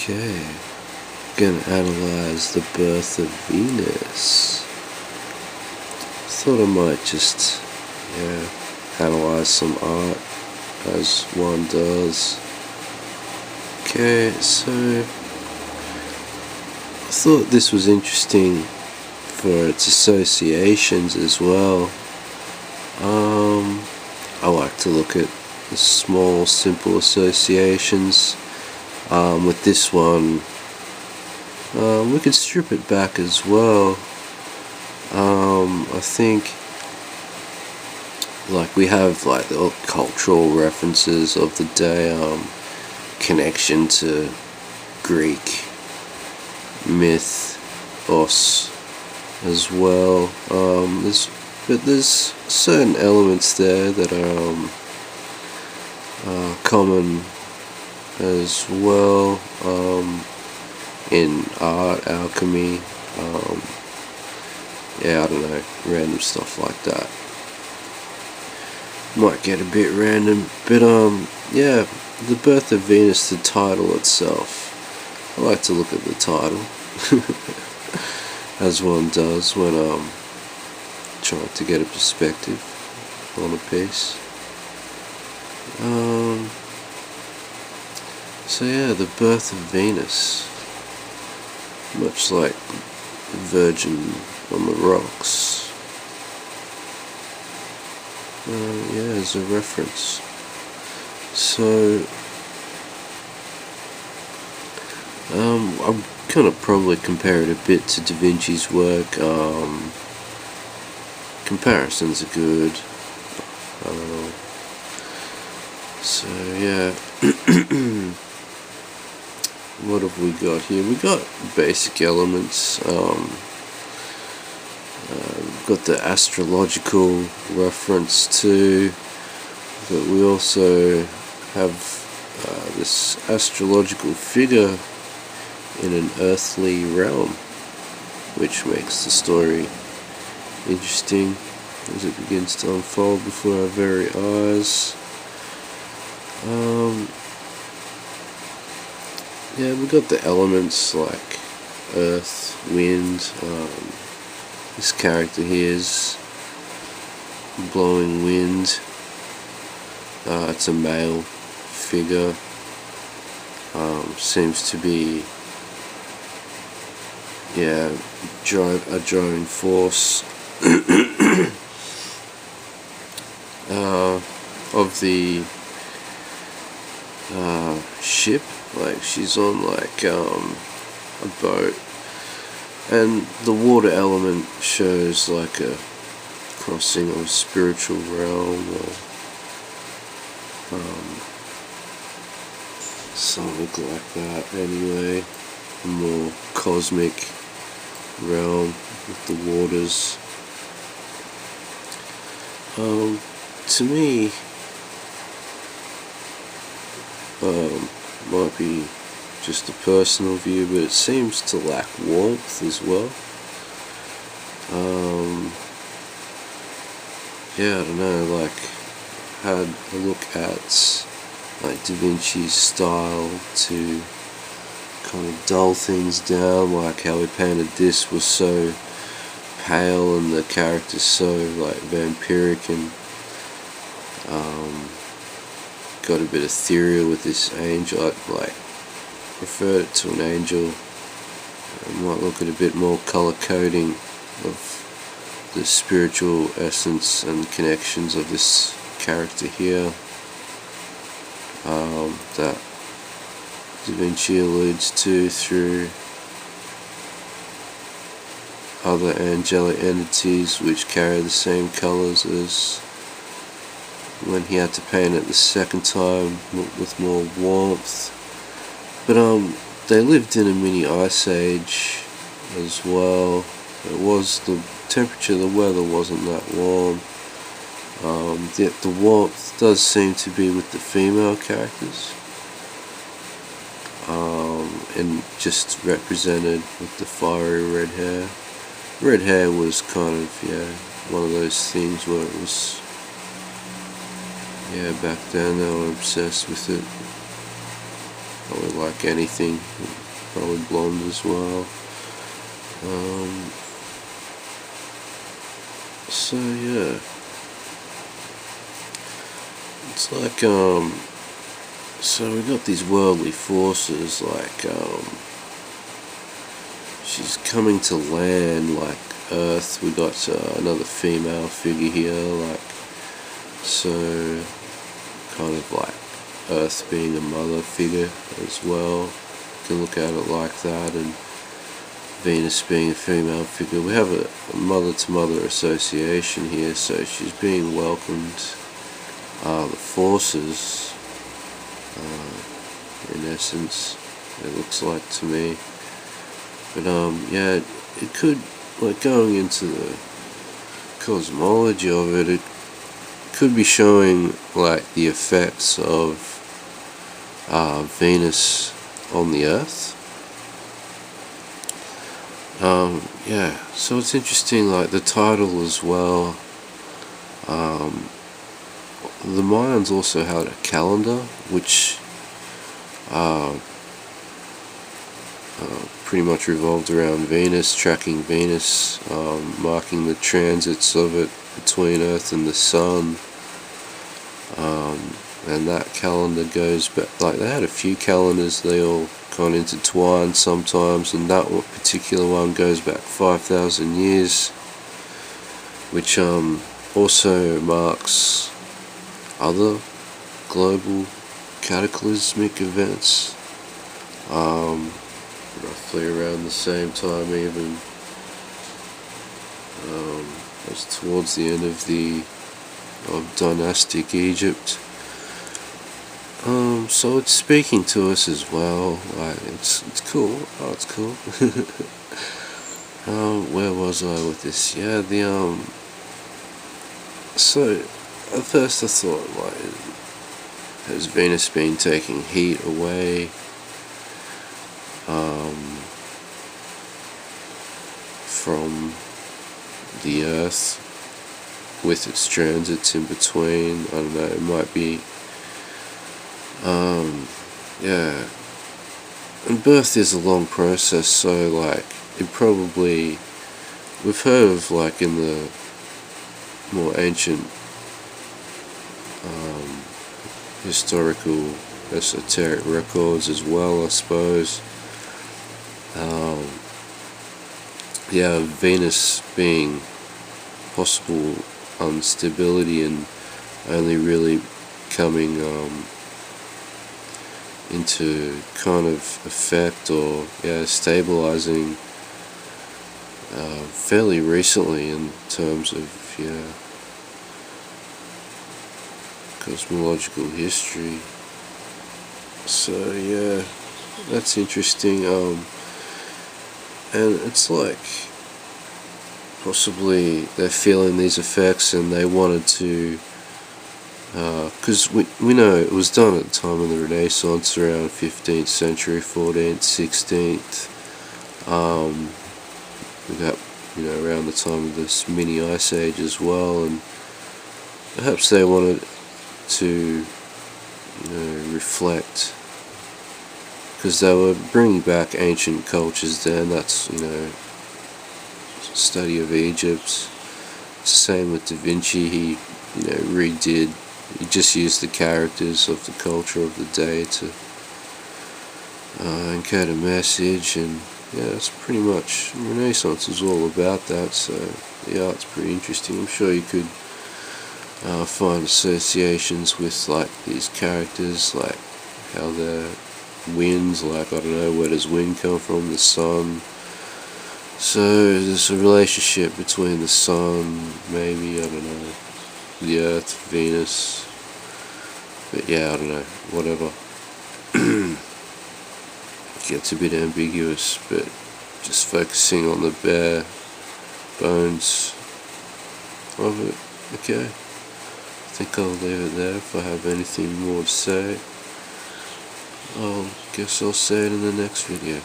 Okay, gonna analyze the birth of Venus. Thought I might just, analyze some art as one does. Okay, so I thought this was interesting for its associations as well. I like to look at the small, simple associations. With this one, we could strip it back as well. I think we have the cultural references of the day, connection to Greek mythos as well. There's certain elements there that are common as well, in art, alchemy, I don't know, random stuff like that. Might get a bit random, but the Birth of Venus, the title itself, I like to look at the title, as one does when trying to get a perspective on a piece. The Birth of Venus, much like the Virgin on the rocks, as a reference. So I'm gonna probably compare it a bit to Da Vinci's work. Comparisons are good. What have we got here? We got basic elements. We've got the astrological reference too, but we also have this astrological figure in an earthly realm, which makes the story interesting as it begins to unfold before our very eyes. We got the elements like earth, wind. This character here is blowing wind. It's a male figure. Seems to be a driving force of the ship. She's on a boat, and the water element shows a crossing of a spiritual realm, or something like that. Anyway, a more cosmic realm with the waters. To me, might be just a personal view, but it seems to lack warmth as well. I don't know, had a look at Da Vinci's style to kind of dull things down, how he painted this was so pale and the character's so vampiric, and got a bit ethereal with this angel. I preferred it to an angel. I might look at a bit more colour coding of the spiritual essence and connections of this character here, that Da Vinci alludes to through other angelic entities which carry the same colours as when he had to paint it the second time with more warmth. But they lived in a mini ice age as well. The temperature, the weather wasn't that warm. Yet the warmth does seem to be with the female characters, and just represented with the fiery red hair. Red hair was kind of one of those things where it was back then they were obsessed with it. probably like anything, probably blonde as well. So yeah, it's like so we got these worldly forces, like she's coming to land, like Earth. We got another female figure here, like, so kind of like Earth being a mother figure as well. You can look at it like that, and Venus being a female figure. We have a mother-to-mother association here, so she's being welcomed. The forces, in essence, it looks like to me. But yeah, it could, like, going into the cosmology of it, it could be showing like the effects of Venus on the Earth. Yeah, so it's interesting, like the title as well. The Mayans also had a calendar which pretty much revolved around Venus, tracking Venus, marking the transits of it between Earth and the Sun. And that calendar goes back, like they had a few calendars, they all kind of intertwined sometimes, and that particular one goes back 5,000 years, which also marks other global cataclysmic events, roughly around the same time even, as towards the end of dynastic Egypt. So it's speaking to us as well. Like it's cool. Oh, it's cool. Where was I with this? Yeah, so at first I thought, like, has Venus been taking heat away from the Earth with its transits in between? I don't know, it might be, yeah, and birth is a long process, so like it probably, we've heard of, like, in the more ancient historical esoteric records as well, I suppose, yeah, Venus being possible instability and only really coming into kind of effect, or yeah, stabilizing fairly recently in terms of, yeah, cosmological history. So yeah, that's interesting. And it's like possibly they're feeling these effects and they wanted to, because we know it was done at the time of the Renaissance, around 15th century, 14th, 16th. We got, you know, around the time of this mini ice age as well, and perhaps they wanted to, you know, reflect, because they were bringing back ancient cultures then. That's, you know, study of Egypt. It's the same with Da Vinci. He, you know, he just used the characters of the culture of the day to encode a message, and yeah, it's pretty much, Renaissance is all about that. So yeah, it's pretty interesting. I'm sure you could find associations with, like, these characters, like how they're winds, like, I don't know, where does wind come from? The sun. So there's a relationship between the sun, maybe, I don't know, the Earth, Venus, but yeah, I don't know, whatever. It gets a bit ambiguous, but just focusing on the bare bones of it. Okay, I think I'll leave it there. If I have anything more to say, I guess I'll say it in the next video.